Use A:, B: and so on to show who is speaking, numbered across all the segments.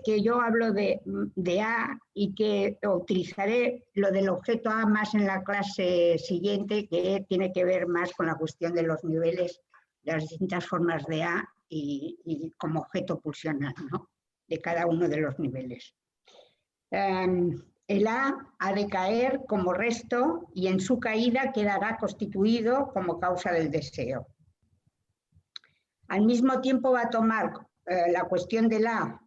A: que yo hablo de A y que utilizaré lo del objeto A más en la clase siguiente, que tiene que ver más con la cuestión de los niveles, de las distintas formas de A y como objeto pulsional, ¿no?, de cada uno de los niveles. El A ha de caer como resto y en su caída quedará constituido como causa del deseo. Al mismo tiempo va a tomar la cuestión del A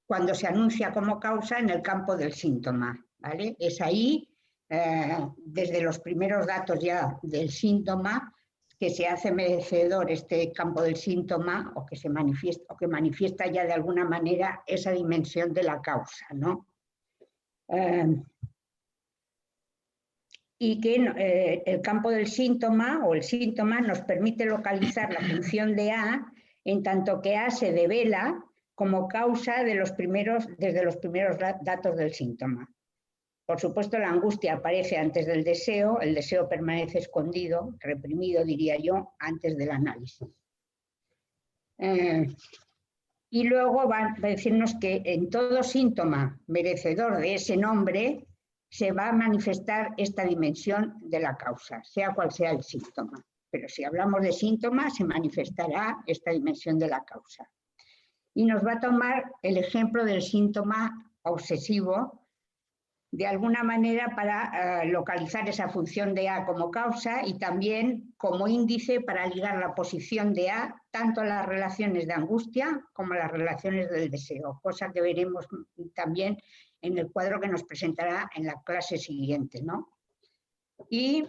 A: cuando se anuncia como causa en el campo del síntoma, ¿vale? Es ahí, desde los primeros datos ya del síntoma, que se hace merecedor este campo del síntoma o que manifiesta ya de alguna manera esa dimensión de la causa, ¿no? Y que el campo del síntoma o el síntoma nos permite localizar la función de A en tanto que A se devela como causa desde los primeros datos del síntoma. Por supuesto, la angustia aparece antes del deseo, el deseo permanece escondido, reprimido, diría yo, antes del análisis. Y luego va a decirnos que en todo síntoma merecedor de ese nombre se va a manifestar esta dimensión de la causa, sea cual sea el síntoma. Pero si hablamos de síntoma, se manifestará esta dimensión de la causa. Y nos va a tomar el ejemplo del síntoma obsesivo, de alguna manera para localizar esa función de A como causa y también como índice para ligar la posición de A tanto a las relaciones de angustia como a las relaciones del deseo, cosa que veremos también en el cuadro que nos presentará en la clase siguiente, ¿no? Y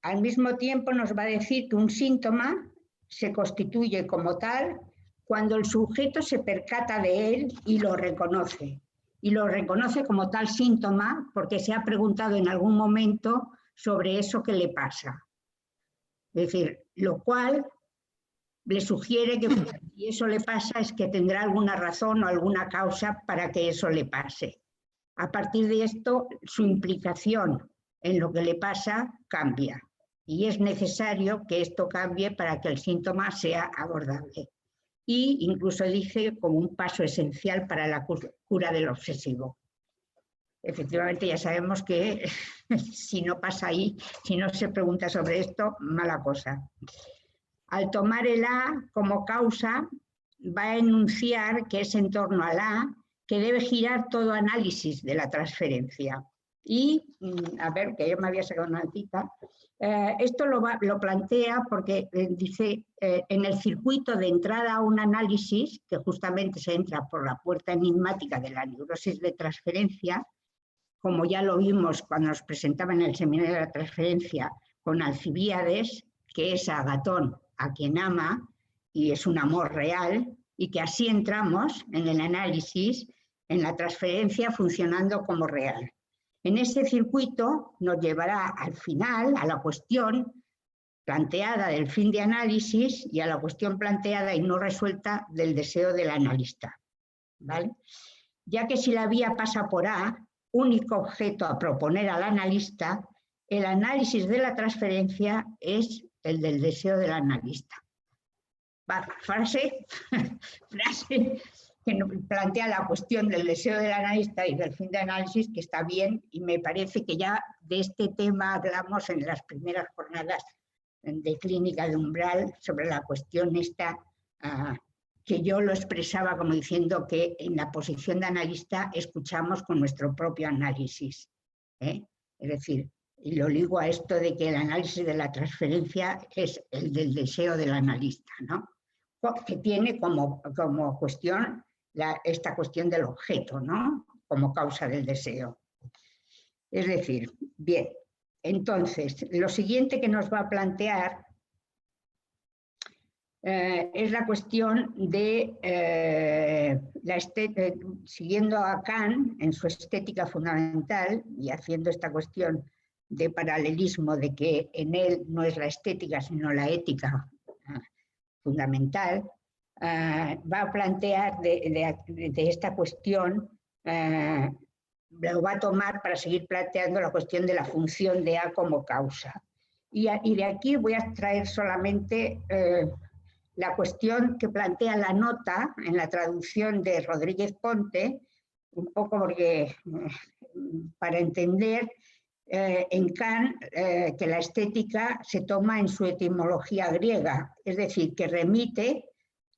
A: al mismo tiempo nos va a decir que un síntoma se constituye como tal cuando el sujeto se percata de él y lo reconoce. Y lo reconoce como tal síntoma porque se ha preguntado en algún momento sobre eso que le pasa. Es decir, lo cual le sugiere que si eso le pasa es que tendrá alguna razón o alguna causa para que eso le pase. A partir de esto, su implicación en lo que le pasa cambia. Y es necesario que esto cambie para que el síntoma sea abordable. Y incluso dice como un paso esencial para la cura del obsesivo. Efectivamente, ya sabemos que si no pasa ahí, si no se pregunta sobre esto, mala cosa. Al tomar el A como causa, va a enunciar que es en torno al A que debe girar todo análisis de la transferencia. Y, a ver, que yo me había sacado una cita, esto lo plantea porque dice, en el circuito de entrada a un análisis, que justamente se entra por la puerta enigmática de la neurosis de transferencia, como ya lo vimos cuando nos presentaba en el seminario de la transferencia con Alcibíades, que es Agatón a quien ama y es un amor real, y que así entramos en el análisis, en la transferencia funcionando como real. En ese circuito nos llevará al final a la cuestión planteada del fin de análisis y a la cuestión planteada y no resuelta del deseo del analista, ¿vale? Ya que si la vía pasa por A, único objeto a proponer al analista, el análisis de la transferencia es el del deseo del analista. Frase que plantea la cuestión del deseo del analista y del fin de análisis, que está bien, y me parece que ya de este tema hablamos en las primeras jornadas de clínica de umbral sobre la cuestión esta, que yo lo expresaba como diciendo que en la posición de analista escuchamos con nuestro propio análisis, ¿eh? Es decir, y lo ligo a esto de que el análisis de la transferencia es el del deseo del analista, ¿no? Que tiene como cuestión esta cuestión del objeto, ¿no? Como causa del deseo. Es decir, bien, entonces, lo siguiente que nos va a plantear es la cuestión de, siguiendo a Kant en su estética fundamental y haciendo esta cuestión de paralelismo de que en él no es la estética sino la ética fundamental, va a plantear de esta cuestión, lo va a tomar para seguir planteando la cuestión de la función de A como causa. Y de aquí voy a extraer solamente la cuestión que plantea la nota en la traducción de Rodríguez Ponte, un poco porque para entender en Kant que la estética se toma en su etimología griega, es decir, que remite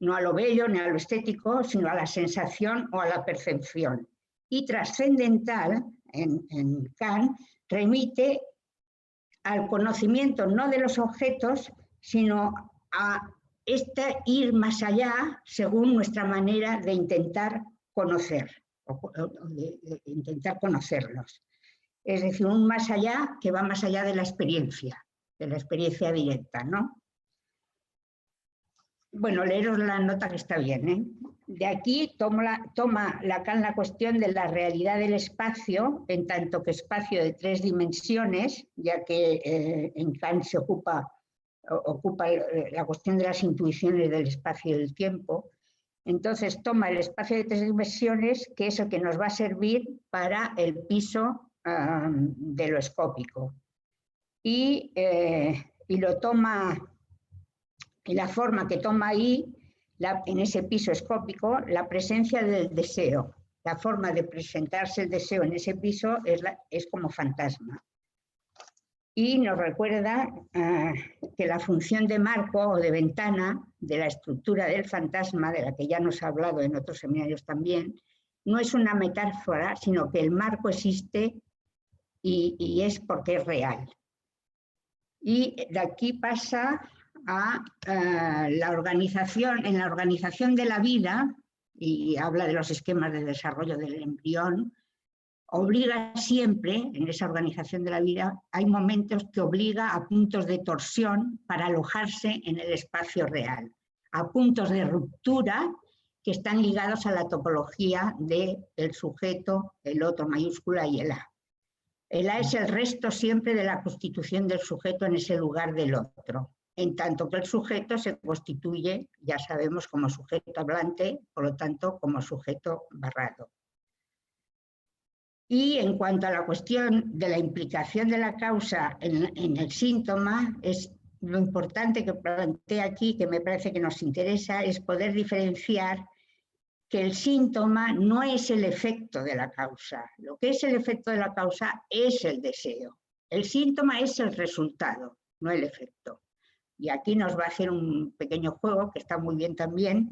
A: no a lo bello ni a lo estético, sino a la sensación o a la percepción. Y trascendental, en Kant, remite al conocimiento no de los objetos, sino a este ir más allá según nuestra manera de intentar conocer, o de intentar conocerlos. Es decir, un más allá que va más allá de la experiencia directa, ¿no? Bueno, leeros la nota que está bien, ¿eh? De aquí toma Lacan la cuestión de la realidad del espacio, en tanto que espacio de 3 dimensiones, ya que en Kant se ocupa la cuestión de las intuiciones del espacio y del tiempo. Entonces toma el espacio de 3 dimensiones, que es el que nos va a servir para el piso de lo escópico. Y lo toma, y la forma que toma ahí, en ese piso escópico, la presencia del deseo. La forma de presentarse el deseo en ese piso es como fantasma. Y nos recuerda que la función de marco o de ventana de la estructura del fantasma, de la que ya nos ha hablado en otros seminarios también, no es una metáfora, sino que el marco existe y es porque es real. Y de aquí pasa a la organización, en la organización de la vida, y habla de los esquemas de desarrollo del embrión, obliga siempre, en esa organización de la vida, hay momentos que obliga a puntos de torsión para alojarse en el espacio real, a puntos de ruptura que están ligados a la topología del sujeto, el otro mayúscula y el A. El A es el resto siempre de la constitución del sujeto en ese lugar del otro, en tanto que el sujeto se constituye, ya sabemos, como sujeto hablante, por lo tanto, como sujeto barrado. Y en cuanto a la cuestión de la implicación de la causa en el síntoma, es lo importante que plantea aquí, que me parece que nos interesa, es poder diferenciar que el síntoma no es el efecto de la causa. Lo que es el efecto de la causa es el deseo. El síntoma es el resultado, no el efecto. Y aquí nos va a hacer un pequeño juego, que está muy bien también,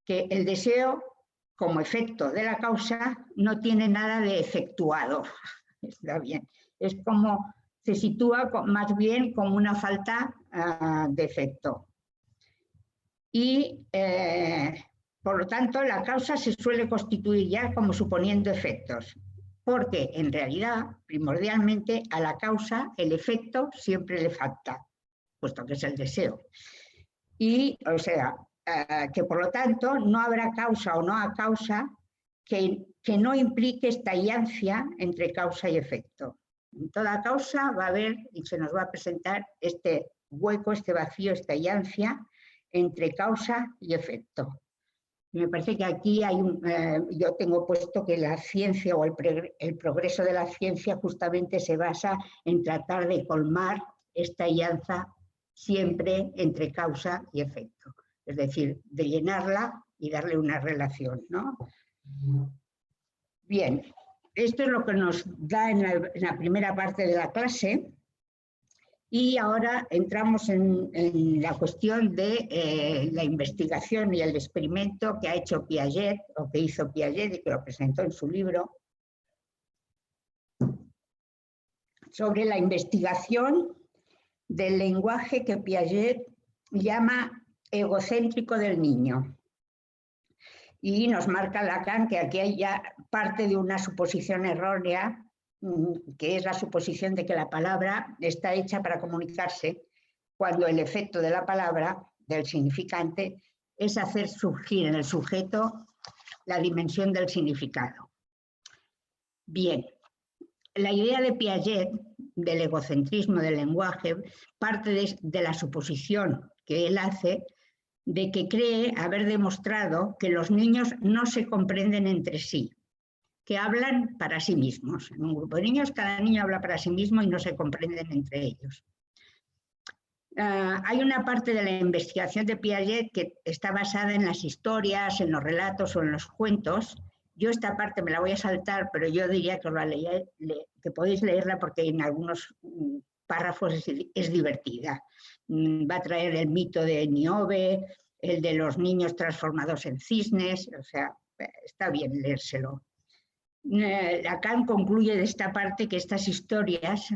A: que el deseo, como efecto de la causa, no tiene nada de efectuado. Está bien. Es como, se sitúa más bien como una falta de efecto. Y por lo tanto, la causa se suele constituir ya como suponiendo efectos, porque en realidad, primordialmente, a la causa el efecto siempre le falta, puesto que es el deseo. Y, o sea, que por lo tanto no habrá causa o no a causa que no implique esta hiancia entre causa y efecto. En toda causa va a haber, y se nos va a presentar este hueco, este vacío, esta hiancia entre causa y efecto. Me parece que aquí hay yo tengo puesto que la ciencia o el progreso de la ciencia justamente se basa en tratar de colmar esta hianza siempre entre causa y efecto. Es decir, de llenarla y darle una relación, ¿no? Bien, esto es lo que nos da en la primera parte de la clase. Y ahora entramos en la cuestión de la investigación y el experimento que ha hecho Piaget, o que hizo Piaget y que lo presentó en su libro, sobre la investigación del lenguaje que Piaget llama egocéntrico del niño. Y nos marca Lacan que aquí hay ya parte de una suposición errónea, que es la suposición de que la palabra está hecha para comunicarse, cuando el efecto de la palabra, del significante, es hacer surgir en el sujeto la dimensión del significado. Bien, la idea de Piaget del egocentrismo del lenguaje parte de la suposición que él hace de que cree haber demostrado que los niños no se comprenden entre sí, que hablan para sí mismos. En un grupo de niños, cada niño habla para sí mismo y no se comprenden entre ellos. Hay una parte de la investigación de Piaget que está basada en las historias, en los relatos o en los cuentos. Yo esta parte me la voy a saltar, pero yo diría que, que podéis leerla porque en algunos párrafos es divertida. Va a traer el mito de Niobe, el de los niños transformados en cisnes, o sea, está bien leérselo. Lacan concluye de esta parte que estas historias,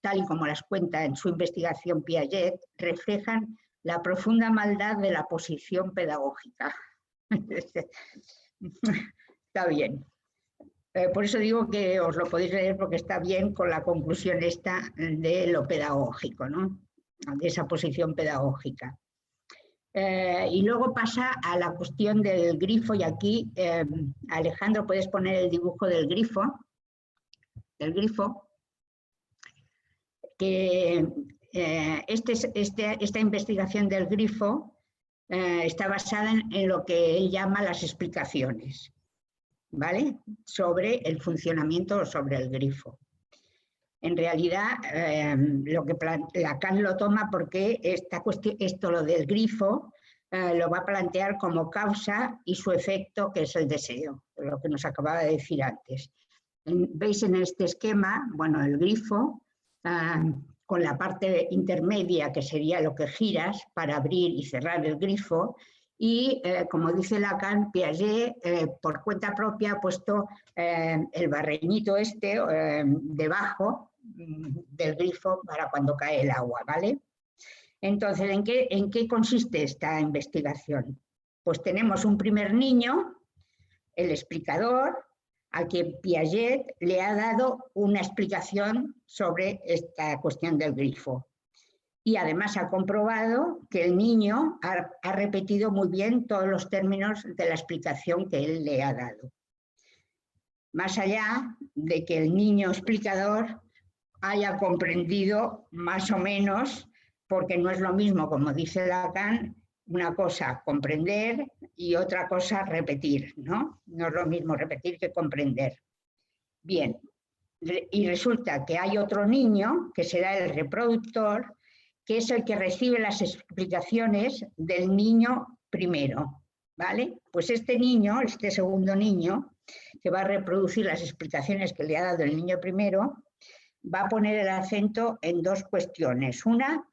A: tal y como las cuenta en su investigación Piaget, reflejan la profunda maldad de la posición pedagógica. Está bien. Por eso digo que os lo podéis leer porque está bien con la conclusión esta de lo pedagógico, ¿no? De esa posición pedagógica. Y luego pasa a la cuestión del grifo y aquí, Alejandro, puedes poner el dibujo del grifo, que esta investigación del grifo está basada en lo que él llama las explicaciones, ¿vale? Sobre el funcionamiento o sobre el grifo. En realidad, lo que Lacan lo toma porque esto lo del grifo lo va a plantear como causa y su efecto, que es el deseo, lo que nos acababa de decir antes. Veis en este esquema, bueno, el grifo, con la parte intermedia, que sería lo que giras para abrir y cerrar el grifo, y como dice Lacan, Piaget por cuenta propia ha puesto el barreñito debajo del grifo para cuando cae el agua, ¿vale? Entonces, ¿en qué consiste esta investigación? Pues tenemos un primer niño, el explicador, a quien Piaget le ha dado una explicación sobre esta cuestión del grifo. Y además ha comprobado que el niño ha repetido muy bien todos los términos de la explicación que él le ha dado. Más allá de que el niño explicador haya comprendido más o menos, porque no es lo mismo, como dice Lacan, una cosa comprender y otra cosa repetir, ¿no? No es lo mismo repetir que comprender. Bien, y resulta que hay otro niño, que será el reproductor, que es el que recibe las explicaciones del niño primero, ¿vale? Pues este niño, este segundo niño, que va a reproducir las explicaciones que le ha dado el niño primero, va a poner el acento en dos cuestiones. Una,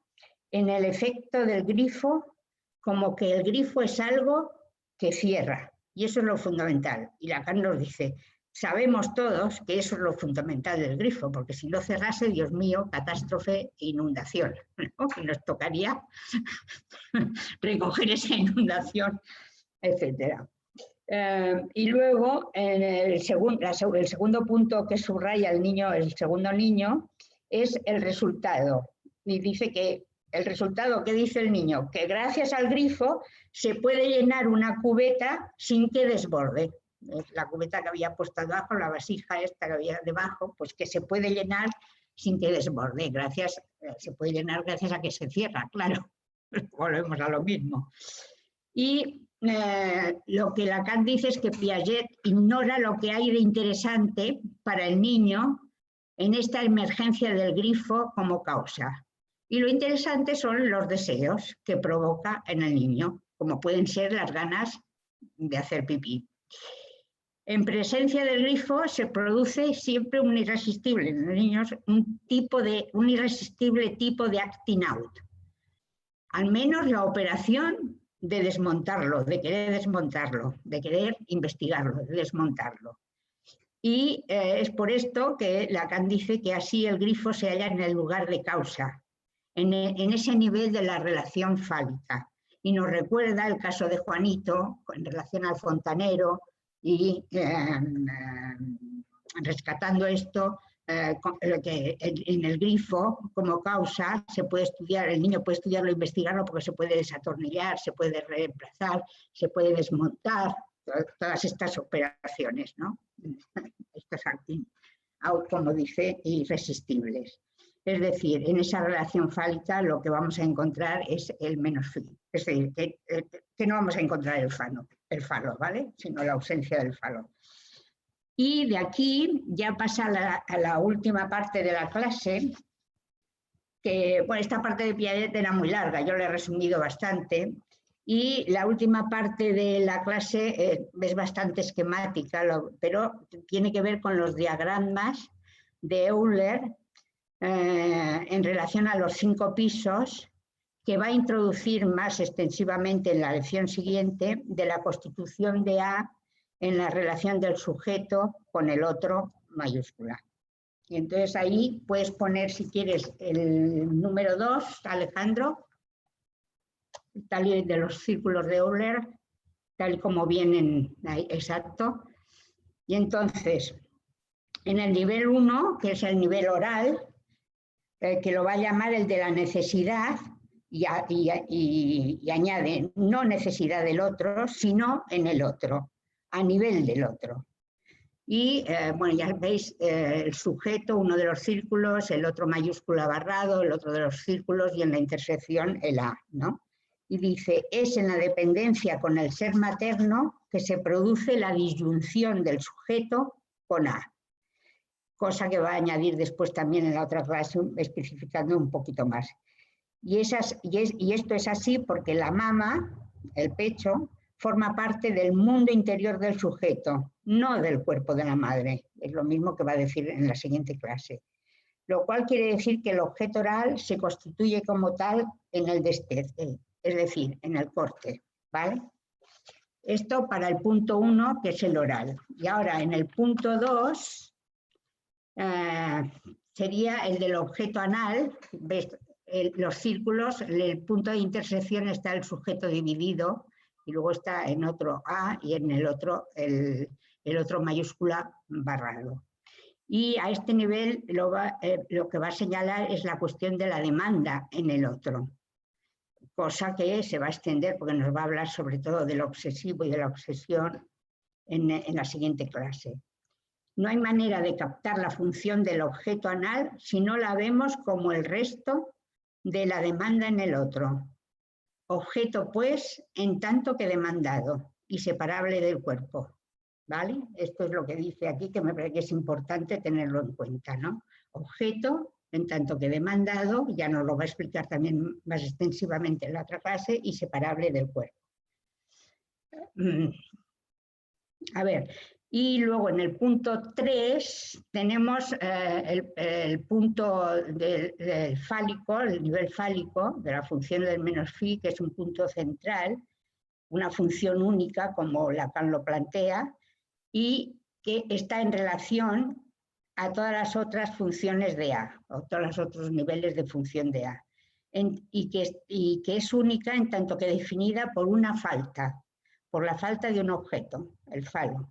A: en el efecto del grifo, como que el grifo es algo que cierra, y eso es lo fundamental. Y Lacan nos dice, sabemos todos que eso es lo fundamental del grifo, porque si lo cerrase, Dios mío, catástrofe e inundación, ¿no? Que nos tocaría recoger esa inundación, etc. Y luego, en el segundo punto que subraya el segundo niño, es el resultado. Y dice que el resultado, ¿qué dice el niño? Que gracias al grifo se puede llenar una cubeta sin que desborde. La cubeta que había puesto abajo, la vasija esta que había debajo, pues que se puede llenar sin que desborde. Se puede llenar gracias a que se cierra, claro. Volvemos a lo mismo. Y lo que Lacan dice es que Piaget ignora lo que hay de interesante para el niño en esta emergencia del grifo como causa. Y lo interesante son los deseos que provoca en el niño, como pueden ser las ganas de hacer pipí. En presencia del grifo se produce siempre un irresistible, en los niños, un irresistible tipo de acting out. Al menos la operación de desmontarlo, de querer desmontarlo, de querer investigarlo, de desmontarlo. Y es por esto que Lacan dice que así el grifo se halla en el lugar de causa, en ese nivel de la relación fálica. Y nos recuerda el caso de Juanito en relación al fontanero y rescatando esto, que en el grifo como causa se puede estudiar, el niño puede estudiarlo, investigarlo porque se puede desatornillar, se puede reemplazar, se puede desmontar, todas estas operaciones, ¿no? Estos acting out, como dice, irresistibles. Es decir, en esa relación fálica lo que vamos a encontrar es el menos fin. Es decir, que no vamos a encontrar el falo, ¿vale? Sino la ausencia del falo. Y de aquí ya pasa a la última parte de la clase, que bueno, esta parte de Piaget era muy larga, yo la he resumido bastante. Y la última parte de la clase es bastante esquemática, pero tiene que ver con los diagramas de Euler en relación a los 5 pisos, que va a introducir más extensivamente en la lección siguiente de la constitución de A en la relación del sujeto con el otro mayúscula. Y entonces ahí puedes poner, si quieres, el número 2, Alejandro, tal y de los círculos de Euler, tal y como vienen ahí, exacto. Y entonces, en el nivel 1, que es el nivel oral, que lo va a llamar el de la necesidad, y añade no necesidad del otro, sino en el otro, a nivel del otro. Y bueno, ya veis el sujeto, uno de los círculos, el otro mayúscula barrado, el otro de los círculos y en la intersección el A, ¿no? Y dice, es en la dependencia con el ser materno que se produce la disyunción del sujeto con A. Cosa que va a añadir después también en la otra clase, especificando un poquito más. Y esto es así porque la mama, el pecho, forma parte del mundo interior del sujeto, no del cuerpo de la madre. Es lo mismo que va a decir en la siguiente clase. Lo cual quiere decir que el objeto oral se constituye como tal en el destete, es decir, en el corte, ¿vale? Esto para el punto 1, que es el oral. Y ahora en el punto 2 sería el del objeto anal. ¿Ves? Los círculos, el punto de intersección está el sujeto dividido y luego está en otro A y en el otro mayúscula barrado. Y a este nivel lo que va a señalar es la cuestión de la demanda en el otro, cosa que se va a extender porque nos va a hablar sobre todo del obsesivo y de la obsesión en la siguiente clase. No hay manera de captar la función del objeto anal si no la vemos como el resto de la demanda en el otro. Objeto, pues, en tanto que demandado y separable del cuerpo. ¿Vale? Esto es lo que dice aquí, que me parece que es importante tenerlo en cuenta, ¿no? Objeto, en tanto que demandado, ya nos lo va a explicar también más extensivamente en la otra clase, y separable del cuerpo. A ver, y luego en el punto 3 tenemos el punto del fálico, el nivel fálico de la función del menos phi, que es un punto central, una función única como Lacan lo plantea, y que está en relación a todas las otras funciones de A, o todos los otros niveles de función de A, y que es única en tanto que definida por una falta, por la falta de un objeto, el falo.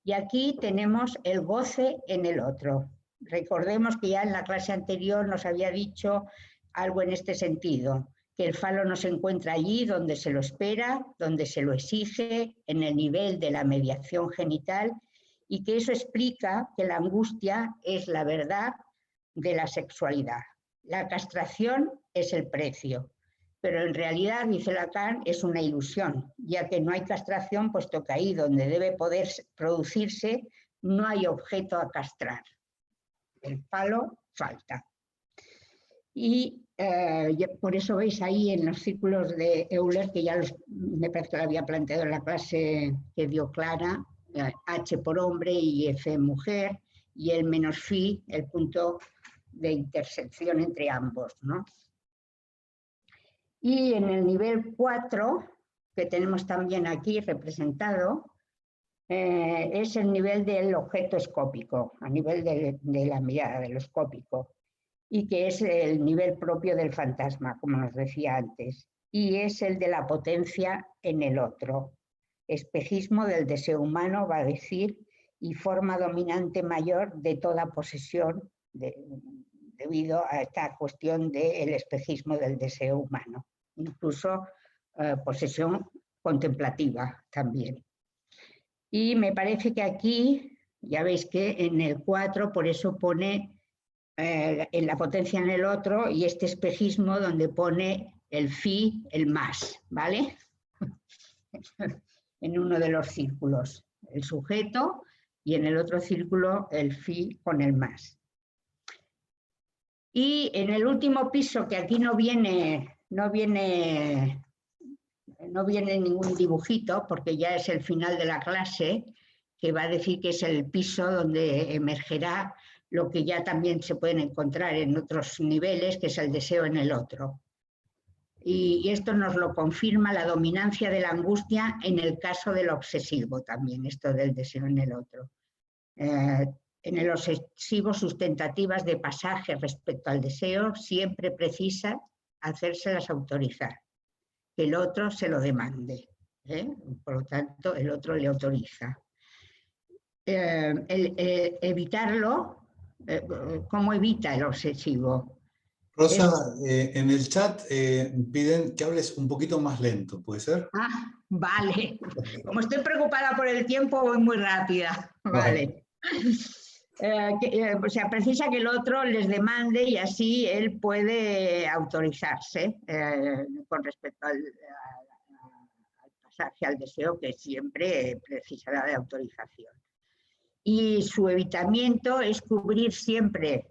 A: Y aquí tenemos el goce en el otro. Recordemos que ya en la clase anterior nos había dicho algo en este sentido, que el falo no se encuentra allí donde se lo espera, donde se lo exige, en el nivel de la mediación genital, y que eso explica que la angustia es la verdad de la sexualidad. La castración es el precio, pero en realidad, dice Lacan, es una ilusión, ya que no hay castración, puesto que ahí donde debe poder producirse no hay objeto a castrar. El falo falta. Y por eso veis ahí en los círculos de Euler, que ya me parece que lo había planteado en la clase que dio Clara, H por hombre y F mujer, y el menos phi, el punto de intersección entre ambos, ¿no? Y en el nivel 4, que tenemos también aquí representado, es el nivel del objeto escópico, a nivel de la mirada, de lo escópico, y que es el nivel propio del fantasma, como nos decía antes, y es el de la potencia en el otro. Espejismo del deseo humano, va a decir, y forma dominante mayor de toda posesión, debido a esta cuestión del espejismo del deseo humano, incluso posesión contemplativa también. Y me parece que aquí, ya veis que en el 4 por eso pone en la potencia en el otro, y este espejismo donde pone el phi, el más, ¿vale? En uno de los círculos, el sujeto, y en el otro círculo el phi con el más. Y en el último piso, que aquí no viene ningún dibujito, porque ya es el final de la clase, que va a decir que es el piso donde emergerá lo que ya también se pueden encontrar en otros niveles, que es el deseo en el otro. Y esto nos lo confirma la dominancia de la angustia en el caso del obsesivo también, esto del deseo en el otro. En el obsesivo, sus tentativas de pasaje respecto al deseo siempre precisan hacérselas autorizar, que el otro se lo demande. Por lo tanto, el otro le autoriza. Evitarlo, ¿cómo evita el obsesivo?
B: Rosa, en el chat piden que hables un poquito más lento, ¿puede ser?
A: Ah, vale. Como estoy preocupada por el tiempo, voy muy rápida. Vale. O sea, precisa que el otro les demande y así él puede autorizarse con respecto al pasaje al deseo, que siempre precisará de autorización. Y su evitamiento es cubrir siempre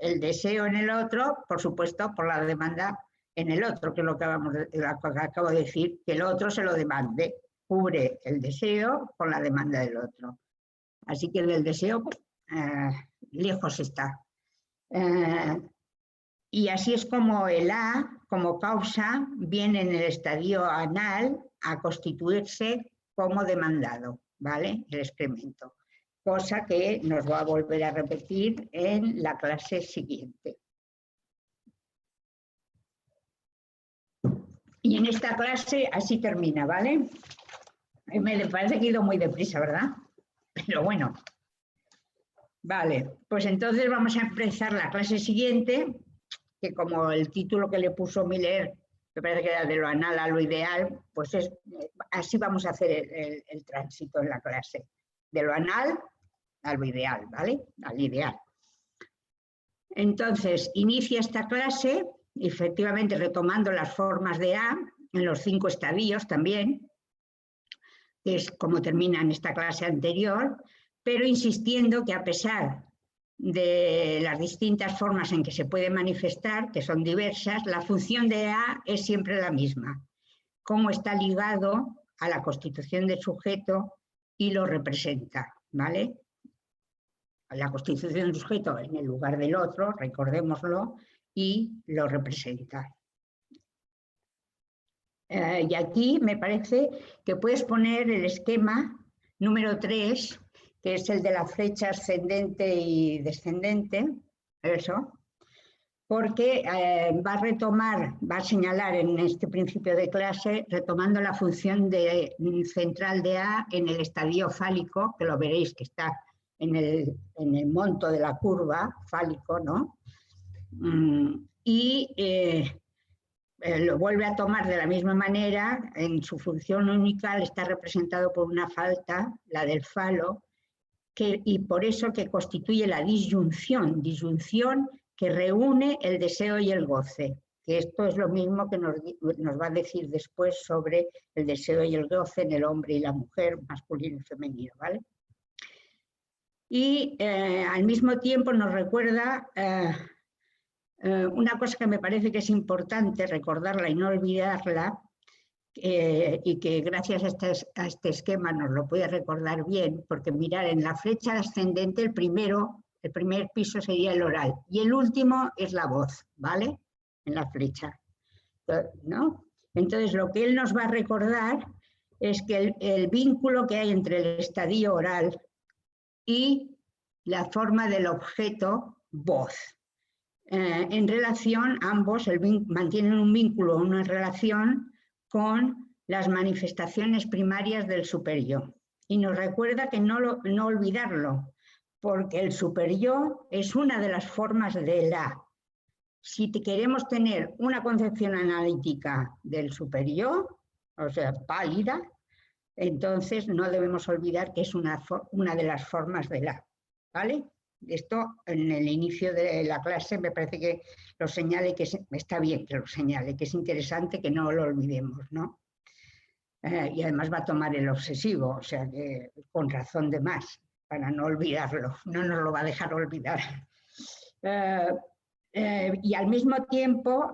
A: el deseo en el otro, por supuesto, por la demanda en el otro, que es lo que acabo de decir, que el otro se lo demande, cubre el deseo con la demanda del otro. Así que del deseo lejos está. Y así es como el A, como causa, viene en el estadio anal a constituirse como demandado, ¿vale? El excremento. Cosa que nos va a volver a repetir en la clase siguiente. Y en esta clase así termina, ¿vale? Me parece que he ido muy deprisa, ¿verdad? Pero bueno. Vale, pues entonces vamos a empezar la clase siguiente, que como el título que le puso Miller, me parece que era de lo anal a lo ideal, pues así vamos a hacer el tránsito en la clase. De lo anal a lo ideal, ¿vale? Al ideal. Entonces, inicia esta clase, efectivamente retomando las formas de A, en los 5 estadios también, que es como termina en esta clase anterior, pero insistiendo que a pesar de las distintas formas en que se puede manifestar, que son diversas, la función de A es siempre la misma, cómo está ligado a la constitución del sujeto y lo representa, ¿vale? La constitución del sujeto en el lugar del otro, recordémoslo, y lo representa. Y aquí me parece que puedes poner el esquema número 3, que es el de la flecha ascendente y descendente, eso, porque va a señalar en este principio de clase, retomando la función central de A en el estadio fálico, que lo veréis que está en el monto de la curva fálico, ¿no? Lo vuelve a tomar de la misma manera, en su función unical está representado por una falta, la del falo, y por eso que constituye la disyunción que reúne el deseo y el goce, que esto es lo mismo que nos va a decir después sobre el deseo y el goce en el hombre y la mujer, masculino y femenino, ¿vale? Y al mismo tiempo nos recuerda una cosa que me parece que es importante recordarla y no olvidarla, y que gracias a este esquema nos lo puede recordar bien, porque mirar en la flecha ascendente el primer piso sería el oral y el último es la voz, ¿vale? En la flecha, ¿no? Entonces lo que él nos va a recordar es que el vínculo que hay entre el estadio oral y la forma del objeto voz. En relación, ambos mantienen un vínculo, una relación con las manifestaciones primarias del superyo. Y nos recuerda que no olvidarlo, porque el superyo es una de las formas de la. Si queremos tener una concepción analítica del superyo, o sea, pálida, entonces no debemos olvidar que es una de las formas de la, ¿vale? Esto en el inicio de la clase me parece que lo señale, que está bien que lo señale, que es interesante que no lo olvidemos, ¿no? Y además va a tomar el obsesivo, o sea que con razón de más, para no olvidarlo, no nos lo va a dejar olvidar. y al mismo tiempo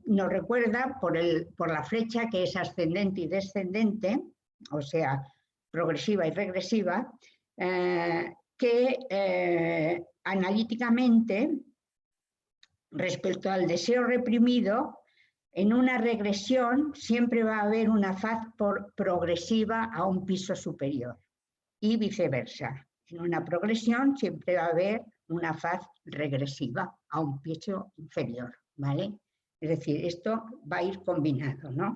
A: nos recuerda por la flecha que es ascendente y descendente, o sea, progresiva y regresiva, que analíticamente, respecto al deseo reprimido, en una regresión siempre va a haber una faz progresiva a un piso superior y viceversa. En una progresión siempre va a haber una faz regresiva a un piso inferior, ¿vale? Es decir, esto va a ir combinado, ¿no?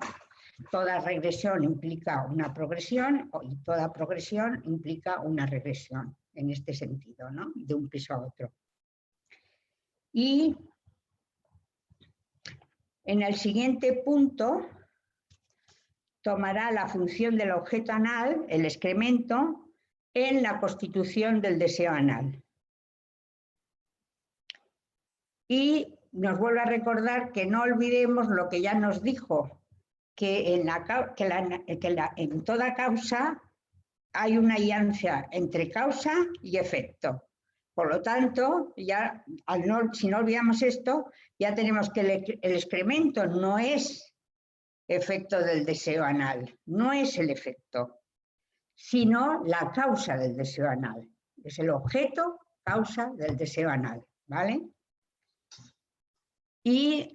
A: Toda regresión implica una progresión y toda progresión implica una regresión, en este sentido, ¿no? De un piso a otro. Y en el siguiente punto tomará la función del objeto anal, el excremento, en la constitución del deseo anal. Y nos vuelve a recordar que no olvidemos lo que ya nos dijo, que en toda causa hay una alianza entre causa y efecto. Por lo tanto, ya, si no olvidamos esto, ya tenemos que el excremento no es efecto del deseo anal, no es el efecto, sino la causa del deseo anal. Es el objeto causa del deseo anal, ¿vale? Y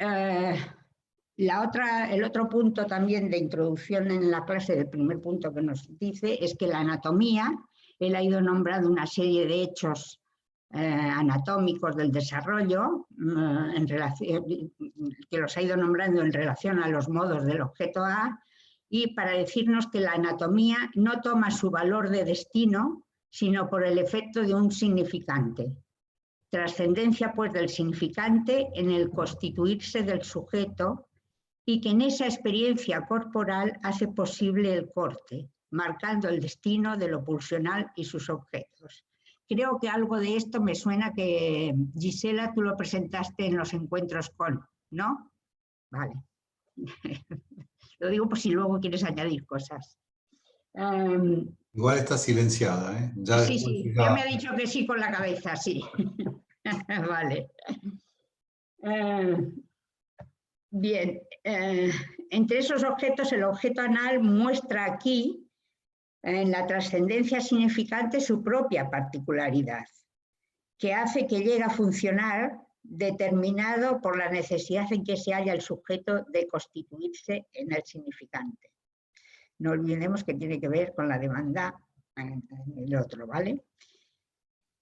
A: el otro punto también de introducción en la clase, del primer punto que nos dice, es que la anatomía, él ha ido nombrando una serie de hechos anatómicos del desarrollo, que los ha ido nombrando en relación a los modos del objeto A, y para decirnos que la anatomía no toma su valor de destino, sino por el efecto de un significante. Trascendencia, pues, del significante en el constituirse del sujeto, y que en esa experiencia corporal hace posible el corte, marcando el destino de lo pulsional y sus objetos. Creo que algo de esto me suena que, Gisela, tú lo presentaste en los encuentros con, ¿no? Vale. Lo digo por si luego quieres añadir cosas.
B: Igual está silenciada, ¿eh?
A: Sí, ya me ha dicho que sí con la cabeza, sí. Vale. Bien, entre esos objetos, el objeto anal muestra aquí, en la trascendencia significante, su propia particularidad, que hace que llegue a funcionar determinado por la necesidad en que se halla el sujeto de constituirse en el significante. No olvidemos que tiene que ver con la demanda en el otro, ¿vale?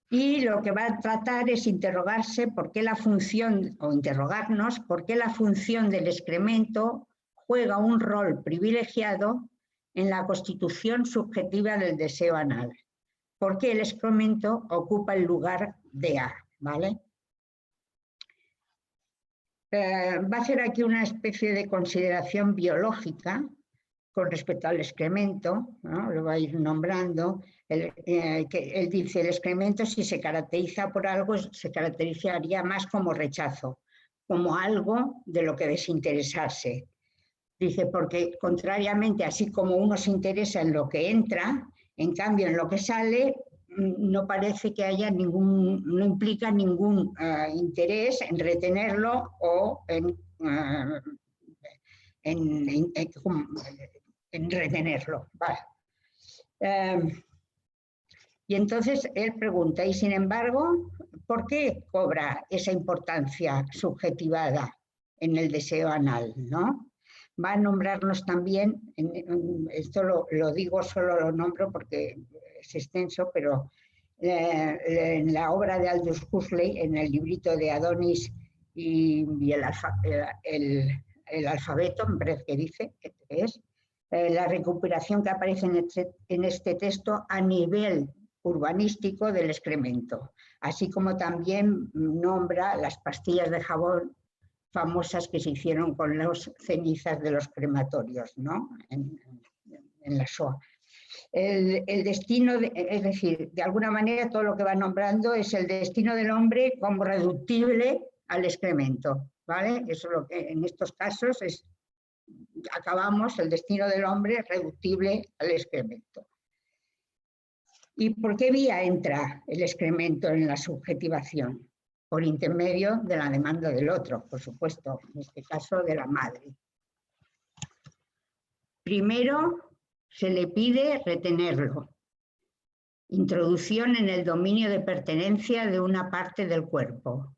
A: Y lo que va a tratar es interrogarse por qué la función, o interrogarnos, por qué la función del excremento juega un rol privilegiado en la constitución subjetiva del deseo anal. ¿Por qué el excremento ocupa el lugar de A? ¿Vale? Va a hacer aquí una especie de consideración biológica con respecto al excremento, ¿no? Lo va a ir nombrando. Él dice, el excremento, si se caracteriza por algo, se caracterizaría más como rechazo, como algo de lo que desinteresarse. Dice, porque contrariamente, así como uno se interesa en lo que entra, en cambio en lo que sale, no parece que haya no implica ningún interés en retenerlo o en retenerlo. Vale. Y entonces él pregunta, y sin embargo, ¿por qué cobra esa importancia subjetivada en el deseo anal, ¿no? Va a nombrarnos también, esto lo digo, solo lo nombro porque es extenso, pero en la obra de Aldous Huxley, en el librito de Adonis y el alfabeto, me parece que dice, que es la recuperación que aparece en este texto a nivel urbanístico del excremento, así como también nombra las pastillas de jabón famosas que se hicieron con las cenizas de los crematorios, ¿no? En la Shoah. El destino, es decir, de alguna manera todo lo que va nombrando es el destino del hombre como reductible al excremento, ¿vale? Eso es lo que en estos casos acabamos el destino del hombre reductible al excremento. ¿Y por qué vía entra el excremento en la subjetivación? por intermedio de la demanda del otro, por supuesto, en este caso de la madre. Primero se le pide retenerlo, introducción en el dominio de pertenencia de una parte del cuerpo,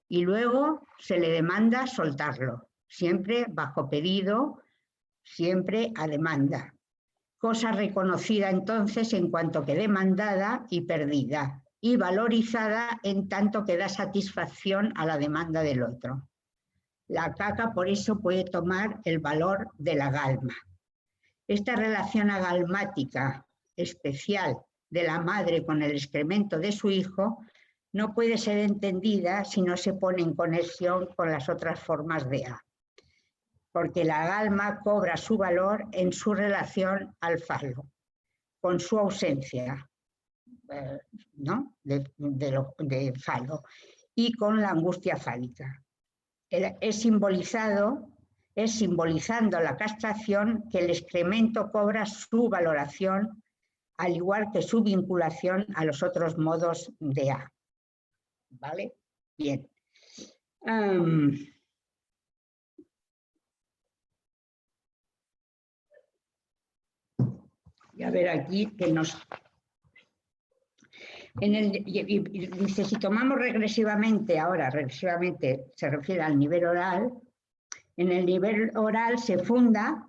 A: y luego se le demanda soltarlo, siempre bajo pedido, siempre a demanda, cosa reconocida entonces en cuanto que demandada y perdida, y valorizada en tanto que da satisfacción a la demanda del otro. La caca por eso puede tomar el valor de la galma. Esta relación agalmática especial de la madre con el excremento de su hijo no puede ser entendida si no se pone en conexión con las otras formas de A, porque la galma cobra su valor en su relación al falo, con su ausencia, ¿no? de falo, y con la angustia fálica. Es simbolizando la castración que el excremento cobra su valoración, al igual que su vinculación a los otros modos de A. ¿Vale? Bien. Y a ver aquí que nos... dice, si tomamos regresivamente, ahora regresivamente se refiere al nivel oral, en el nivel oral se funda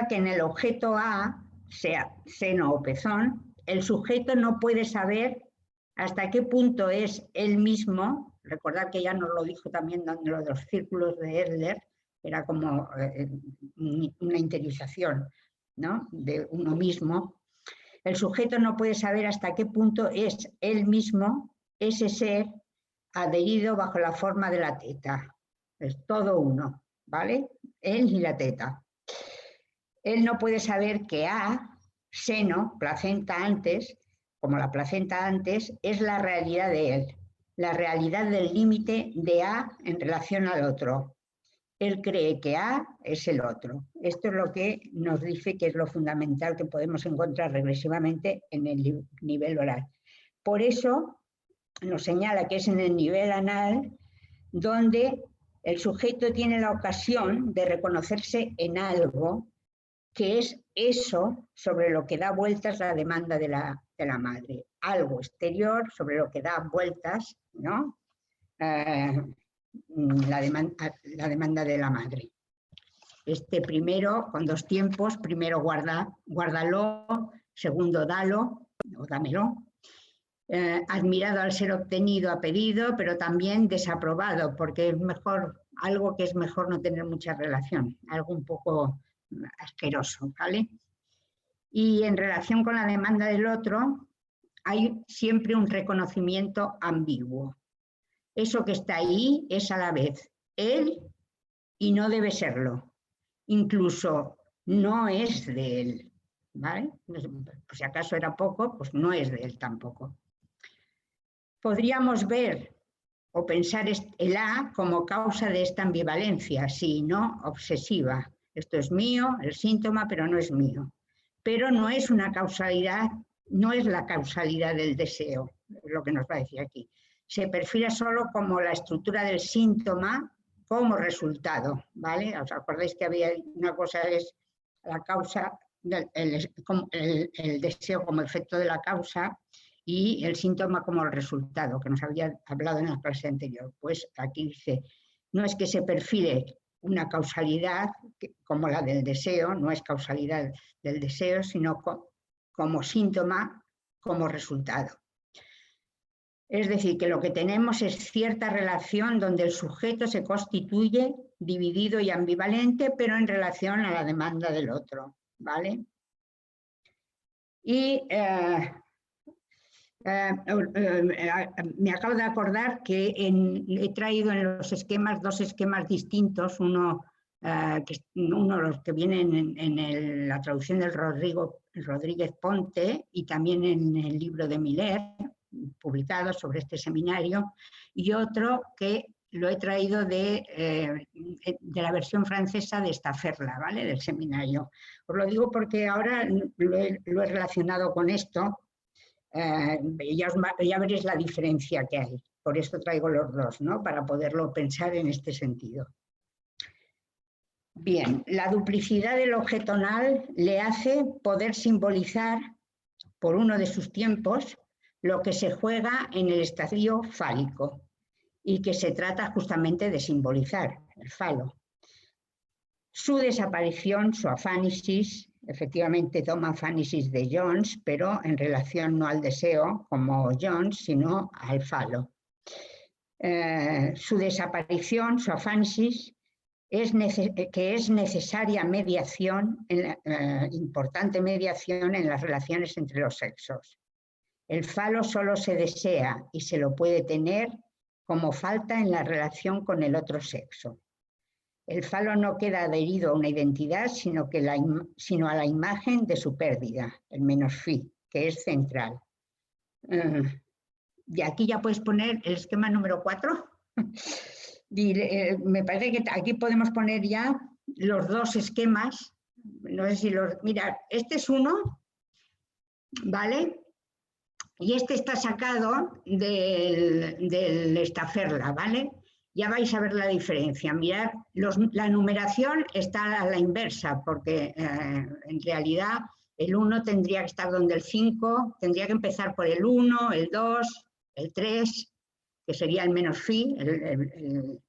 A: que en el objeto A, sea seno o pezón, el sujeto no puede saber hasta qué punto es él mismo, recordad que ya nos lo dijo también en lo de los círculos de Edler, era como una interiorización, ¿no?, de uno mismo. El sujeto no puede saber hasta qué punto es él mismo, ese ser adherido bajo la forma de la teta. Es todo uno, ¿vale? Él y la teta. Él no puede saber que A, seno, placenta antes, como la placenta antes, es la realidad de él, la realidad del límite de A en relación al otro. Él cree que A es el otro. Esto es lo que nos dice que es lo fundamental que podemos encontrar regresivamente en el nivel oral. Por eso nos señala que es en el nivel anal donde el sujeto tiene la ocasión de reconocerse en algo que es eso sobre lo que da vueltas la demanda de la madre. Algo exterior sobre lo que da vueltas, ¿no?, la demanda de la madre. Este primero, con dos tiempos, primero guárdalo, segundo dalo o dámelo. Admirado al ser obtenido a pedido, pero también desaprobado, porque es mejor, algo que es mejor no tener mucha relación, algo un poco asqueroso, ¿vale? Y en relación con la demanda del otro, hay siempre un reconocimiento ambiguo. Eso que está ahí es a la vez él y no debe serlo. Incluso no es de él, ¿vale? Por si acaso era poco, pues no es de él tampoco. Podríamos ver o pensar el A como causa de esta ambivalencia, si no obsesiva. Esto es mío, el síntoma, pero no es mío. Pero no es una causalidad, no es la causalidad del deseo, es lo que nos va a decir aquí. Se perfila solo como la estructura del síntoma como resultado, ¿vale? ¿Os acordáis que había una cosa es la causa, el deseo como efecto de la causa y el síntoma como el resultado, que nos había hablado en la clase anterior? Pues aquí dice, no es que se perfile una causalidad como la del deseo, no es causalidad del deseo, sino como síntoma, como resultado. Es decir, que lo que tenemos es cierta relación donde el sujeto se constituye dividido y ambivalente, pero en relación a la demanda del otro, ¿vale? Y me acabo de acordar que he traído en los esquemas dos esquemas distintos, uno de los que vienen en la traducción del Rodríguez Ponte y también en el libro de Miller, publicado sobre este seminario, y otro que lo he traído de la versión francesa de Staferla, ¿vale?, del seminario. Os lo digo porque ahora lo he relacionado con esto, ya veréis la diferencia que hay. Por eso traigo los dos, ¿no? Para poderlo pensar en este sentido. Bien, la duplicidad del objeto tonal le hace poder simbolizar por uno de sus tiempos lo que se juega en el estadio fálico y que se trata justamente de simbolizar, el falo. Su desaparición, su afánesis, efectivamente toma afánesis de Jones, pero en relación no al deseo como Jones, sino al falo. Su desaparición, su afánesis, que es necesaria mediación, importante mediación en las relaciones entre los sexos. El falo solo se desea y se lo puede tener como falta en la relación con el otro sexo. El falo no queda adherido a una identidad, sino a la imagen de su pérdida, el menos fi, que es central. Y aquí ya puedes poner el esquema número 4. Me parece que aquí podemos poner ya los dos esquemas. No sé si los... Mirad, este es uno, ¿vale? Y este está sacado del Staffordla, ¿vale? Ya vais a ver la diferencia. Mirad, la numeración está a la inversa, porque en realidad el 1 tendría que estar donde el 5, tendría que empezar por el 1, el 2, el 3, que sería el menos fi, el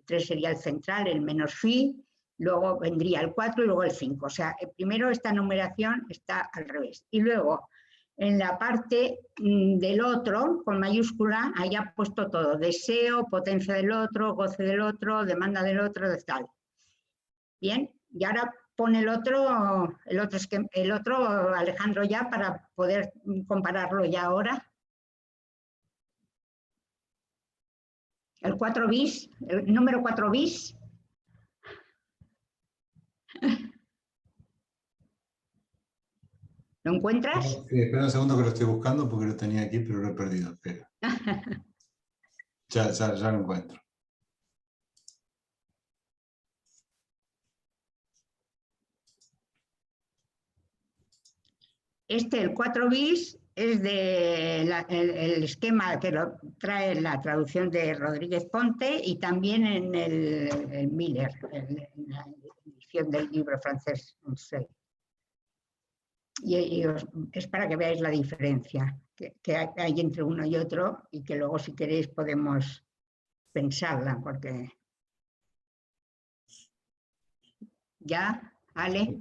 A: 3 sería el central, el menos fi, luego vendría el 4 y luego el 5. O sea, primero esta numeración está al revés. Y luego, en la parte del otro, con mayúscula, haya puesto todo: deseo, potencia del otro, goce del otro, demanda del otro, de tal. Bien, y ahora pone el otro Alejandro ya para poder compararlo ya ahora. El 4 bis, el número 4 bis. ¿Lo encuentras?
B: Sí, espera un segundo que lo estoy buscando porque lo tenía aquí, pero lo he perdido. Espera. Ya lo encuentro.
A: El 4 bis, es el esquema que lo trae la traducción de Rodríguez Ponte y también en el Miller, en la edición del libro francés. No sé. Y es para que veáis la diferencia que hay entre uno y otro, y que luego, si queréis, podemos pensarla, porque ya, Ale.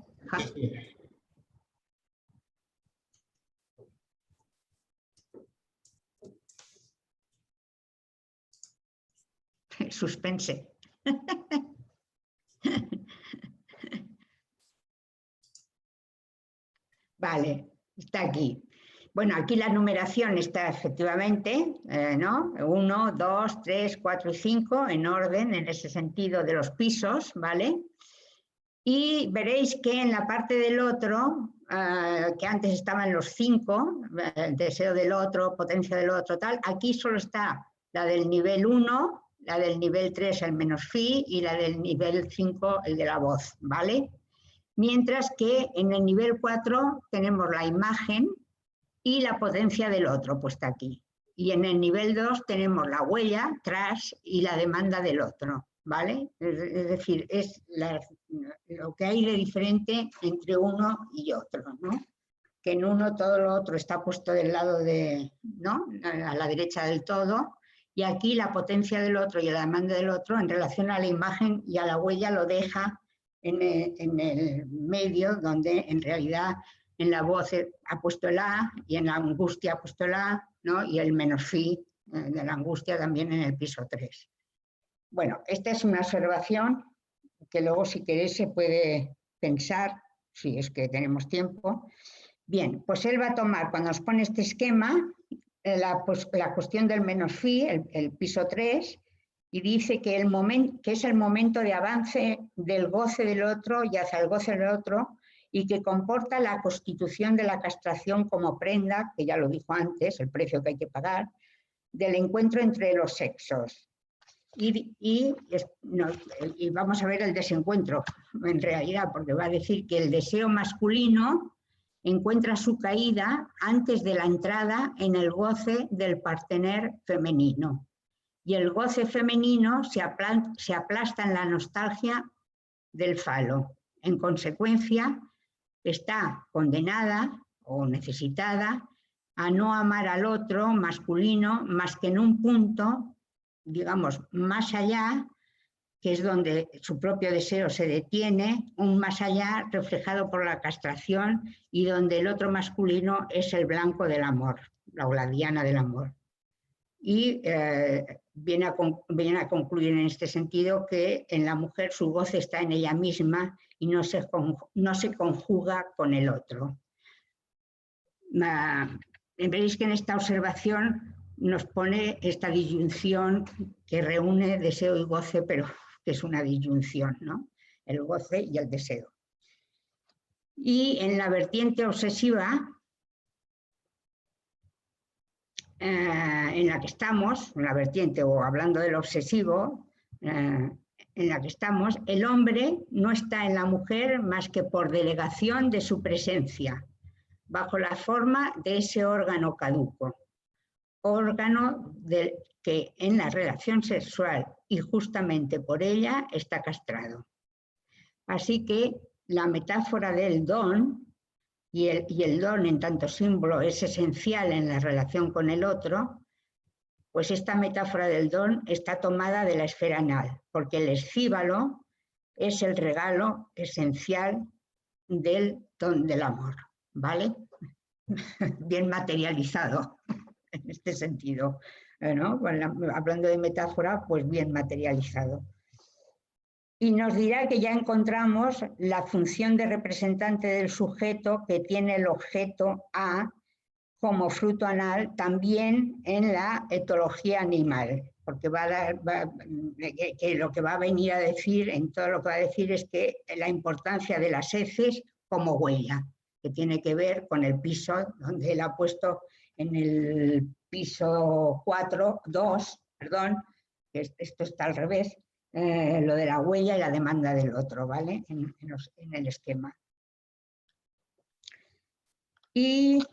A: Suspense. Vale, está aquí. Bueno, aquí la numeración está efectivamente, ¿no? 1, 2, 3, 4 y 5 en orden, en ese sentido de los pisos, ¿vale? Y veréis que en la parte del otro, que antes estaban los 5, el deseo del otro, potencia del otro, tal, aquí solo está la del nivel 1, la del nivel 3, el menos fi, y la del nivel 5, el de la voz, ¿vale? Mientras que en el nivel 4 tenemos la imagen y la potencia del otro puesta aquí. Y en el nivel 2 tenemos la huella, tras, y la demanda del otro, ¿vale? Es decir, es lo que hay de diferente entre uno y otro, ¿no? Que en uno todo lo otro está puesto del lado de, ¿no? A la derecha del todo, y aquí la potencia del otro y la demanda del otro en relación a la imagen y a la huella lo deja en el medio, donde en realidad en la voz ha puesto el A y en la angustia ha puesto el A, ¿no? Y el menos fi de la angustia también en el piso 3. Bueno, esta es una observación que luego, si queréis, se puede pensar, si es que tenemos tiempo. Bien, pues él va a tomar, cuando nos pone este esquema, la cuestión del menos fi, el piso 3, y dice que es el momento de avance del goce del otro y hacia el goce del otro, y que comporta la constitución de la castración como prenda, que ya lo dijo antes, el precio que hay que pagar, del encuentro entre los sexos. Y vamos a ver el desencuentro, en realidad, porque va a decir que el deseo masculino encuentra su caída antes de la entrada en el goce del partener femenino. Y el goce femenino se aplasta en la nostalgia del falo. En consecuencia, está condenada o necesitada a no amar al otro masculino más que en un punto, digamos, más allá, que es donde su propio deseo se detiene, un más allá reflejado por la castración y donde el otro masculino es el blanco del amor, la diana del amor. Y viene a concluir en este sentido que en la mujer su goce está en ella misma y no se conjuga con el otro. Veréis que en esta observación nos pone esta disyunción que reúne deseo y goce, pero que es una disyunción, ¿no? El goce y el deseo. Y en la vertiente obsesiva, en la que estamos, en la vertiente o hablando del obsesivo, en la que estamos, el hombre no está en la mujer más que por delegación de su presencia, bajo la forma de ese órgano caduco, órgano que en la relación sexual y justamente por ella está castrado. Así que la metáfora del don, y el don en tanto símbolo es esencial en la relación con el otro, pues esta metáfora del don está tomada de la esfera anal, porque el escíbalo es el regalo esencial del don del amor, ¿vale? Bien materializado en este sentido, ¿no? Hablando de metáfora, pues bien materializado. Y nos dirá que ya encontramos la función de representante del sujeto que tiene el objeto A como fruto anal también en la etología animal, porque que lo que va a venir a decir, en todo lo que va a decir es que la importancia de las heces como huella, que tiene que ver con el piso, donde él ha puesto en el piso 2, que esto está al revés, lo de la huella y la demanda del otro, ¿vale? En el esquema. Y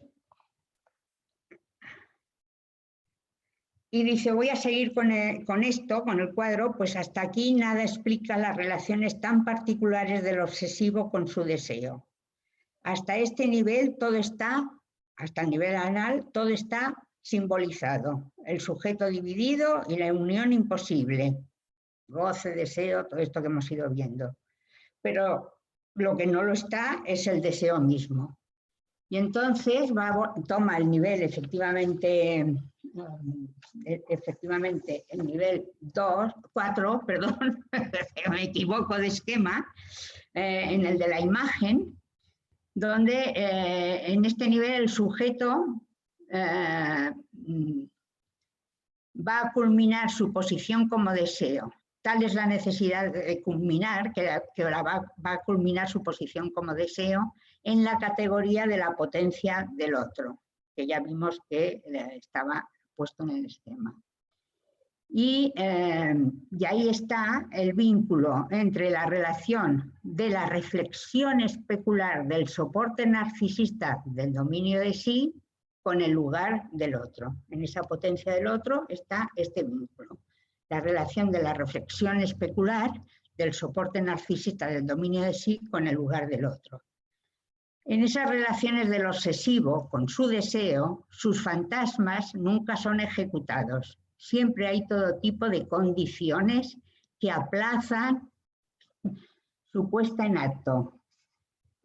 A: dice, voy a seguir con esto, con el cuadro, pues hasta aquí nada explica las relaciones tan particulares del obsesivo con su deseo. Hasta este nivel todo está, hasta el nivel anal, todo está simbolizado. El sujeto dividido y la unión imposible. Goce, deseo, todo esto que hemos ido viendo. Pero lo que no lo está es el deseo mismo. Y entonces toma el nivel, efectivamente el nivel 4, perdón, me equivoco de esquema, en el de la imagen, donde en este nivel el sujeto va a culminar su posición como deseo. Tal es la necesidad de culminar, que va a culminar su posición como deseo en la categoría de la potencia del otro, que ya vimos que estaba puesto en el esquema. Y ahí está el vínculo entre la relación de la reflexión especular del soporte narcisista del dominio de sí con el lugar del otro. En esa potencia del otro está este vínculo. La relación de la reflexión especular del soporte narcisista del dominio de sí con el lugar del otro. En esas relaciones del obsesivo con su deseo, sus fantasmas nunca son ejecutados. Siempre hay todo tipo de condiciones que aplazan su puesta en acto.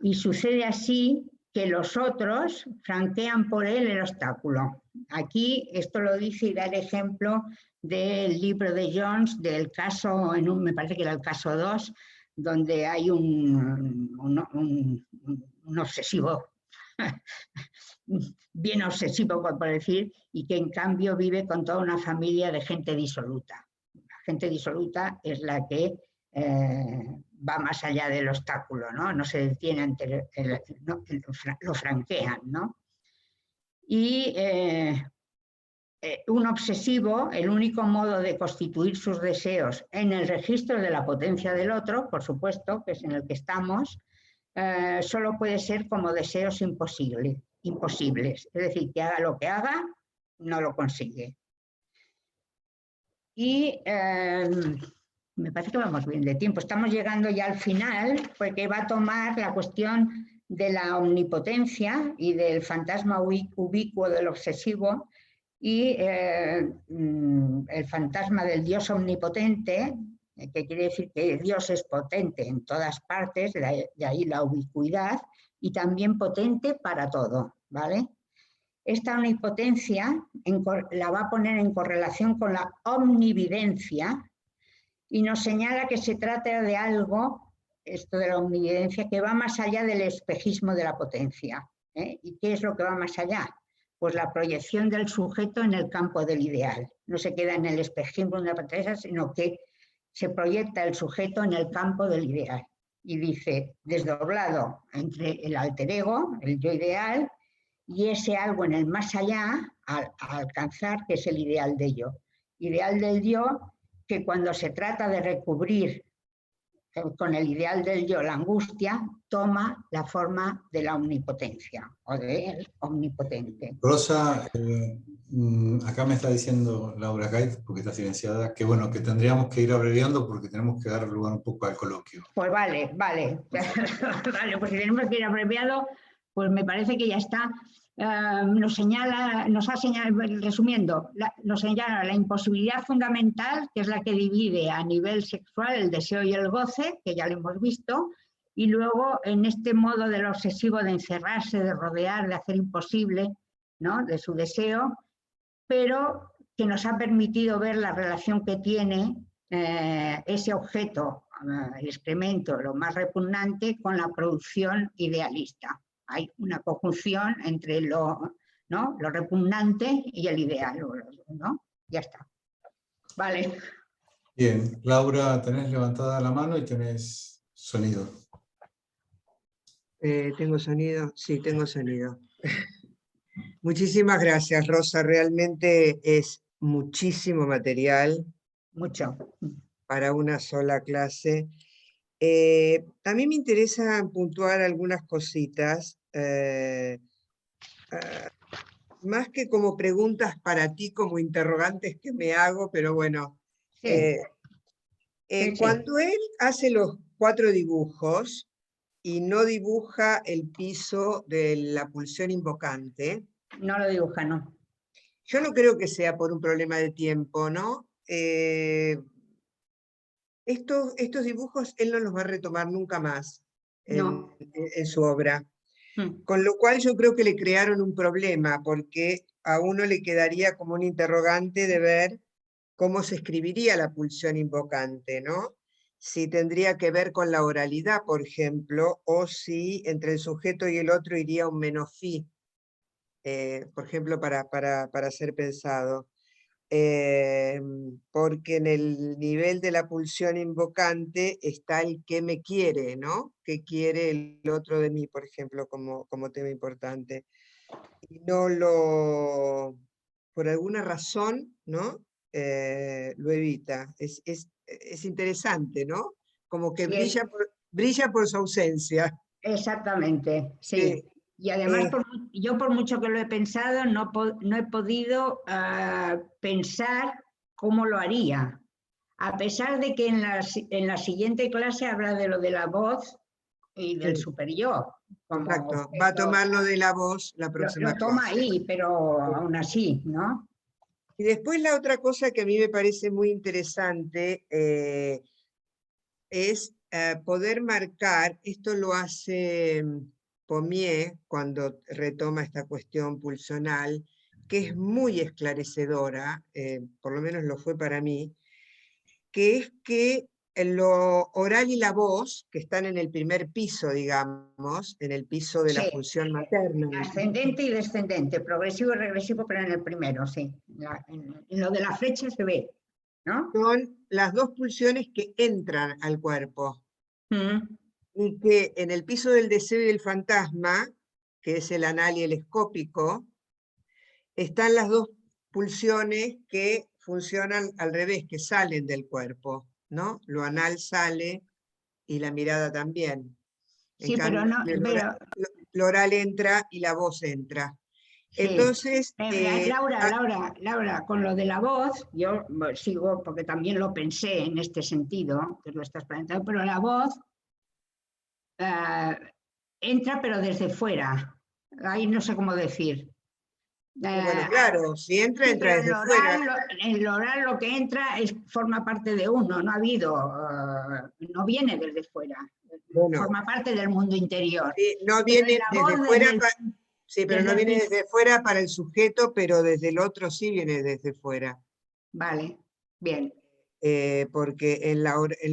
A: Y sucede así que los otros franquean por él el obstáculo. Aquí esto lo dice y da el ejemplo del libro de Jones, del caso, me parece que era el caso 2, donde hay un obsesivo, bien obsesivo por decir, y que en cambio vive con toda una familia de gente disoluta. La gente disoluta es la que va más allá del obstáculo, ¿no? No se detiene ante lo franquean, ¿no? Y un obsesivo, el único modo de constituir sus deseos en el registro de la potencia del otro, por supuesto, que es en el que estamos, solo puede ser como deseos imposibles. Es decir, que haga lo que haga, no lo consigue. Y me parece que vamos bien de tiempo. Estamos llegando ya al final, porque va a tomar la cuestión de la omnipotencia y del fantasma ubicuo del obsesivo y el fantasma del Dios omnipotente, que quiere decir que Dios es potente en todas partes, de ahí la ubicuidad, y también potente para todo, ¿vale? Esta omnipotencia la va a poner en correlación con la omnividencia y nos señala que se trata de algo, esto de la omnividencia, que va más allá del espejismo de la potencia. ¿Y qué es lo que va más allá? Pues la proyección del sujeto en el campo del ideal. No se queda en el espejismo de la potencia, sino que se proyecta el sujeto en el campo del ideal. Y dice, desdoblado entre el alter ego, el yo ideal, y ese algo en el más allá a alcanzar, que es el ideal de yo. Ideal del yo que cuando se trata de recubrir con el ideal del yo la angustia, toma la forma de la omnipotencia o del omnipotente.
B: Rosa, acá me está diciendo Laura Gait, porque está silenciada, que bueno, que tendríamos que ir abreviando porque tenemos que dar lugar un poco al coloquio.
A: Pues vale. Vale, pues si tenemos que ir abreviado, pues me parece que ya está. Nos ha señalado, resumiendo, nos señala la imposibilidad fundamental, que es la que divide a nivel sexual el deseo y el goce, que ya lo hemos visto, y luego en este modo del obsesivo de encerrarse, de rodear, de hacer imposible, ¿no?, de su deseo, pero que nos ha permitido ver la relación que tiene ese objeto, el excremento, lo más repugnante, con la producción idealista. Hay una conjunción entre lo repugnante y el ideal, ¿no? Ya está. Vale.
B: Bien, Laura, tenés levantada la mano y tenés sonido.
C: ¿Tengo sonido? Sí, tengo sonido. Muchísimas gracias, Rosa. Realmente es muchísimo material.
A: Mucho.
C: Para una sola clase. A mí me interesa puntuar algunas cositas, más que como preguntas para ti, como interrogantes que me hago, pero bueno.
A: Sí.
C: Cuando él hace los 4 dibujos y no dibuja el piso de la pulsión invocante.
A: No lo dibuja, no.
C: Yo no creo que sea por un problema de tiempo, ¿no? Estos dibujos él no los va a retomar nunca más en su obra. Con lo cual yo creo que le crearon un problema, porque a uno le quedaría como un interrogante de ver cómo se escribiría la pulsión invocante, ¿no? Si tendría que ver con la oralidad, por ejemplo, o si entre el sujeto y el otro iría un menos fi, por ejemplo, para ser pensado. Porque en el nivel de la pulsión invocante está el que me quiere, ¿no? Que quiere el otro de mí, por ejemplo, como tema importante. Y no lo, por alguna razón, ¿no? Lo evita. Es interesante, ¿no? Como que
A: Sí,
C: brilla por su ausencia.
A: exactamente, sí. Y además, yo por mucho que lo he pensado, no he podido pensar cómo lo haría. A pesar de que en la siguiente clase habla de lo de la voz y del superior.
C: Exacto, va a tomar lo de la voz la próxima
A: Lo toma
C: clase.
A: ahí, pero aún así, ¿no?
C: Y después la otra cosa que a mí me parece muy interesante es poder marcar, esto lo hace Pommier cuando retoma esta cuestión pulsional, que es muy esclarecedora, por lo menos lo fue para mí, que es que lo oral y la voz, que están en el primer piso, digamos, en el piso de la pulsión materna.
A: Ascendente y descendente, progresivo y regresivo, pero en el primero, sí. En lo de la flecha se ve, ¿no?
C: Son las dos pulsiones que entran al cuerpo. Y que en el piso del deseo y del fantasma, que es el anal y el escópico, están las dos pulsiones que funcionan al revés, que salen del cuerpo, ¿no? Lo anal sale y la mirada también.
A: Sí, pero no,
C: lo oral entra y la voz entra.
A: Sí.
C: Entonces...
A: Laura, con lo de la voz, yo sigo, porque también lo pensé en este sentido, que lo estás planteando, pero la voz entra pero desde fuera. Ahí no sé cómo decir.
C: Bueno, claro, si entra,
A: Sí,
C: entra desde fuera.
A: En lo oral lo que entra forma parte de uno, no viene desde fuera,
C: Bueno,
A: forma parte del mundo interior.
C: Sí, no viene desde fuera, sí, pero no viene desde fuera para el sujeto, pero desde el otro sí viene desde fuera.
A: Vale, bien.
C: Porque en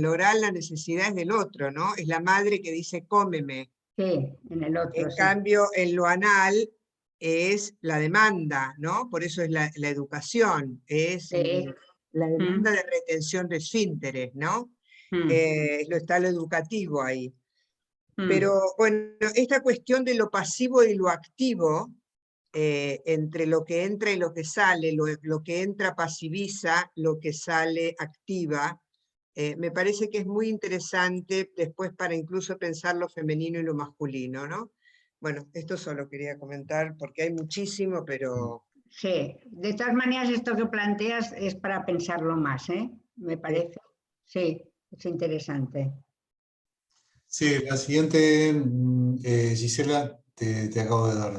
C: lo oral la necesidad es del otro, ¿no? Es la madre que dice cómeme.
A: Sí, en el otro.
C: En cambio, en lo anal es la demanda, ¿no? Por eso es la educación, es la demanda de retención de esfínteres, ¿no? Está lo educativo ahí. Pero bueno, esta cuestión de lo pasivo y lo activo, entre lo que entra y lo que sale, lo que entra pasiviza, lo que sale activa, me parece que es muy interesante después para incluso pensar lo femenino y lo masculino, ¿no? Bueno, esto solo quería comentar porque hay muchísimo, pero...
A: Sí, de todas maneras esto que planteas es para pensarlo más, me parece. Sí, es interesante.
B: Sí, la siguiente, Gisela, te acabo de dar.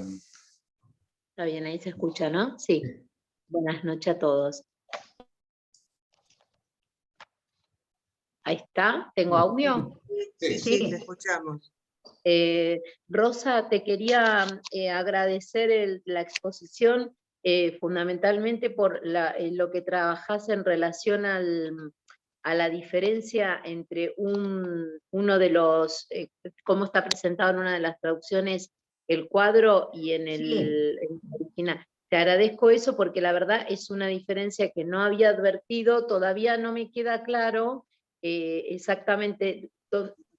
D: Está bien, ahí se escucha, ¿no? Sí. Buenas noches a todos. Ahí está, ¿tengo audio?
C: Sí, te escuchamos.
D: Rosa, te quería agradecer la exposición, fundamentalmente por lo que trabajás en relación a la diferencia entre uno de los, cómo está presentado en una de las traducciones el cuadro y en el original. Te agradezco eso porque la verdad es una diferencia que no había advertido, todavía no me queda claro exactamente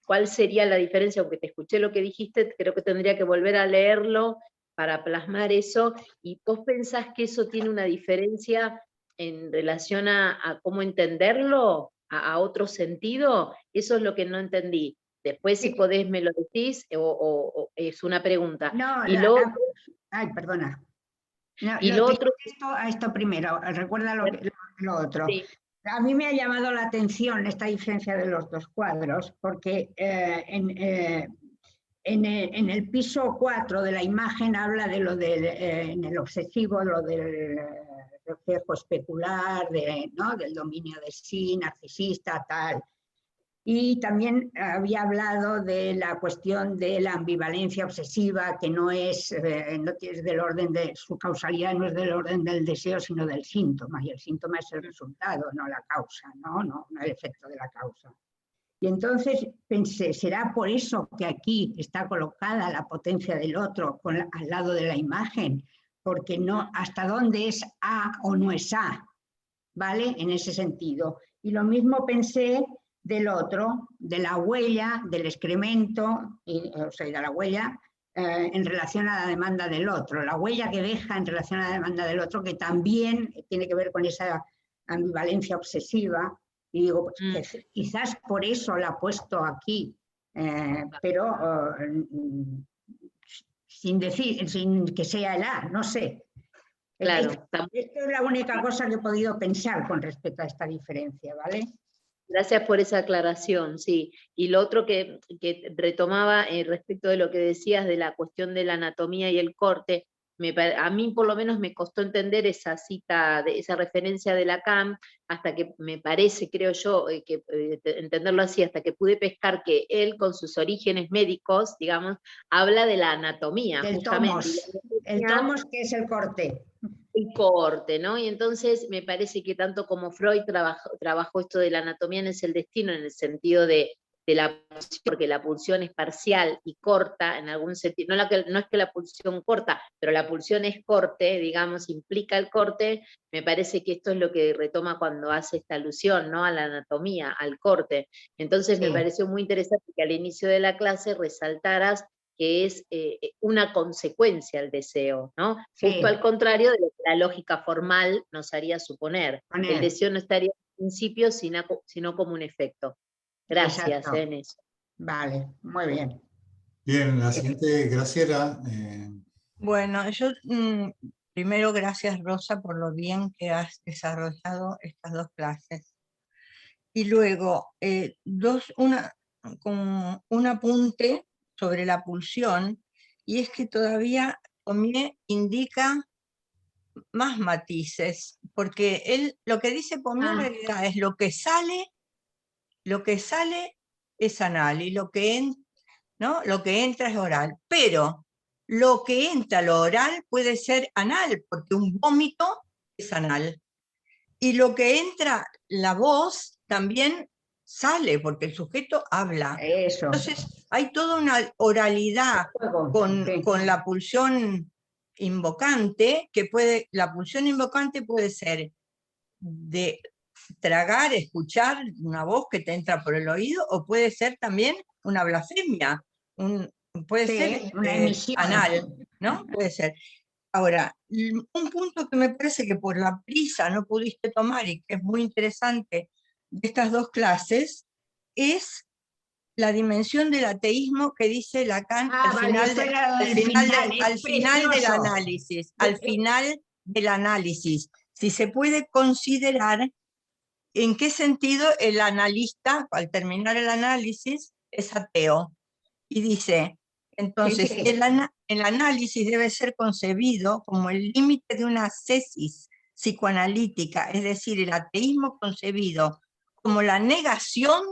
D: cuál sería la diferencia, aunque te escuché lo que dijiste, creo que tendría que volver a leerlo para plasmar eso, y vos pensás que eso tiene una diferencia en relación a cómo entenderlo, a otro sentido. Eso es lo que no entendí. Después, si podés, me lo decís, o es una pregunta.
A: No,
D: y
A: ay, perdona. No,
D: y lo otro...
A: a esto primero, recuerda lo otro.
D: Sí.
A: A mí me ha llamado la atención esta diferencia de los dos cuadros, porque en el piso 4 de la imagen habla de lo del, en el obsesivo, lo del reflejo especular, ¿no? Del dominio de sí, narcisista, tal. Y también había hablado de la cuestión de la ambivalencia obsesiva, que no es del orden de su causalidad, no es del orden del deseo, sino del síntoma. Y el síntoma es el resultado, no la causa, no el efecto de la causa. Y entonces pensé, ¿será por eso que aquí está colocada la potencia del otro al lado de la imagen? Porque no, ¿hasta dónde es A o no es A? ¿Vale? En ese sentido. Y lo mismo pensé del otro, de la huella, del excremento, o sea, de la huella en relación a la demanda del otro, la huella que deja en relación a la demanda del otro, que también tiene que ver con esa ambivalencia obsesiva. Y digo, pues, quizás por eso la he puesto aquí, pero sin que sea el A, no sé.
D: Claro.
A: Esto es la única cosa que he podido pensar con respecto a esta diferencia, ¿vale?
D: Gracias por esa aclaración, sí. Y lo otro que retomaba respecto de lo que decías de la cuestión de la anatomía y el corte, a mí por lo menos me costó entender esa cita, esa referencia de Lacan, hasta que me parece, creo yo, entenderlo así, hasta que pude pescar que él, con sus orígenes médicos, digamos, habla de la anatomía,
A: del
D: justamente.
A: El tomos, que es el corte.
D: El corte, ¿no? Y entonces me parece que tanto como Freud trabajó esto de la anatomía no es el destino, en el sentido de la pulsión, porque la pulsión es parcial y corta en algún sentido, no es que la pulsión corta, pero la pulsión es corte, digamos, implica el corte. Me parece que esto es lo que retoma cuando hace esta alusión, ¿no? A la anatomía, al corte. Entonces me pareció muy interesante que al inicio de la clase resaltaras que es una consecuencia el deseo, ¿no? Justo al contrario de lo que la lógica formal nos haría suponer. El deseo no estaría en principio, sino como un efecto. Gracias en eso.
A: Vale, muy bien.
B: Bien, la siguiente, Graciela.
E: Bueno, yo primero gracias Rosa por lo bien que has desarrollado estas dos clases. Y luego, como un apunte sobre la pulsión, y es que todavía Pommier indica más matices, porque él lo que dice Pommier en realidad es lo que sale es anal, y lo que entra es oral, pero lo que entra a lo oral puede ser anal, porque un vómito es anal. Y lo que entra, la voz, también sale, porque el sujeto habla.
A: Eso.
E: Entonces, hay toda una oralidad con la pulsión invocante, la pulsión invocante puede ser de tragar, escuchar una voz que te entra por el oído, o puede ser también una blasfemia, puede ser
A: una emisión
E: anal, ¿no? Puede ser. Ahora, un punto que me parece que por la prisa no pudiste tomar y que es muy interesante de estas dos clases, es la dimensión del ateísmo que dice Lacan al final del análisis. Al final del análisis. Si se puede considerar en qué sentido el analista, al terminar el análisis, es ateo. Y dice, entonces, el análisis debe ser concebido como el límite de una ascesis psicoanalítica, es decir, el ateísmo concebido como la negación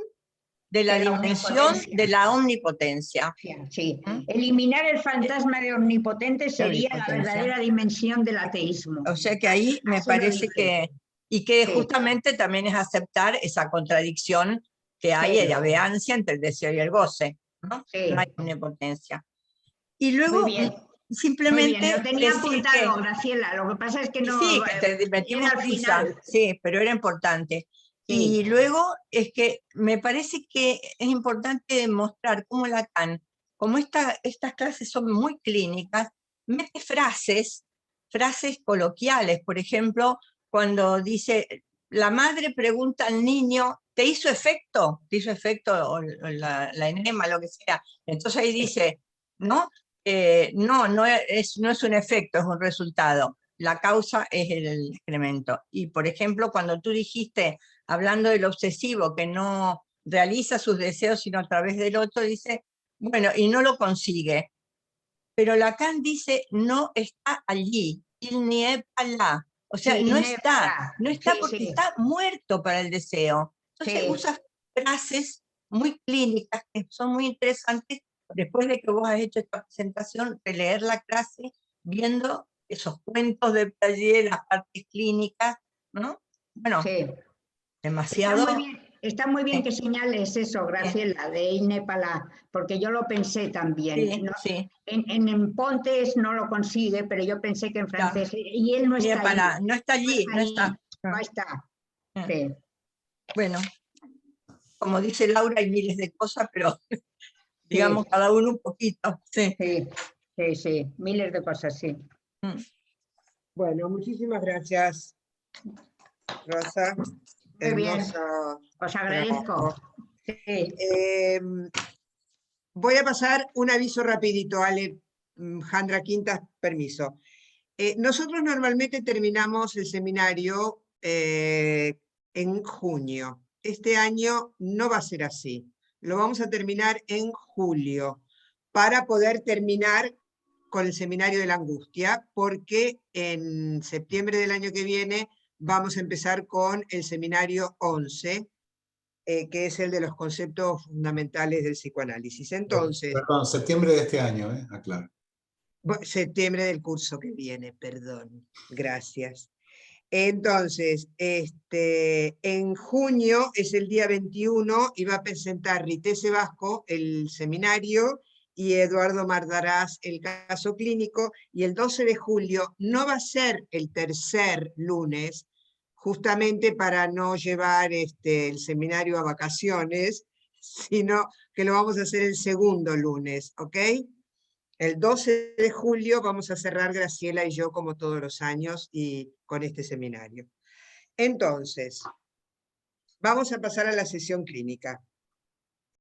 E: de la dimensión de la omnipotencia.
A: Sí. Eliminar el fantasma de omnipotente sería la verdadera dimensión del ateísmo.
E: O sea que ahí me parece que, y que justamente también es aceptar esa contradicción que hay, la veancia entre el deseo y el goce. ¿No? No hay omnipotencia. Y luego, simplemente.
A: Muy bien, lo tenía apuntado, Graciela, lo que pasa es que no.
E: Sí, que te metimos prisa, sí, pero era importante. Sí. Y luego es que me parece que es importante demostrar cómo Lacan, como estas clases son muy clínicas, mete frases coloquiales. Por ejemplo, cuando dice, la madre pregunta al niño, ¿te hizo efecto? ¿Te hizo efecto o la enema, lo que sea? Entonces ahí dice, ¿no? No es un efecto, es un resultado. La causa es el excremento. Y por ejemplo, cuando tú dijiste, hablando del obsesivo, que no realiza sus deseos sino a través del otro, dice, bueno, y no lo consigue. Pero Lacan dice, no está allí, il n'est pas là. O sea, no está porque está muerto para el deseo. Entonces usa frases muy clínicas que son muy interesantes. Después de que vos has hecho esta presentación, releer la clase, viendo esos cuentos de Piaget, las partes clínicas, ¿no? Bueno, demasiado.
A: Está muy bien que señales eso, Graciela, de il n'est pas là, porque yo lo pensé también. En Pontes no lo consigue, pero yo pensé que en francés, y él no está allí.
E: No está allí, no está.
A: No está.
E: Bueno, como dice Laura, hay miles de cosas, pero digamos cada uno un poquito.
A: Sí, miles de cosas, sí.
C: Bueno, muchísimas gracias, Rosa.
A: Muy bien, os agradezco.
C: Voy a pasar un aviso rapidito, Alejandra Quintas, permiso. Nosotros normalmente terminamos el seminario en junio. Este año no va a ser así. Lo vamos a terminar en julio para poder terminar con el seminario de la angustia, porque en septiembre del año que viene vamos a empezar con el seminario 11, que es el de los conceptos fundamentales del psicoanálisis. Entonces,
B: perdón, septiembre de este año, aclaro.
C: Septiembre del curso que viene, perdón. Gracias. Entonces, en junio es el día 21 y va a presentar Ritese Vasco el seminario y Eduardo Mardarás el caso clínico, y el 12 de julio no va a ser el tercer lunes, justamente para no llevar el seminario a vacaciones, sino que lo vamos a hacer el segundo lunes, ¿ok? El 12 de julio vamos a cerrar Graciela y yo, como todos los años, y con este seminario. Entonces, vamos a pasar a la sesión clínica.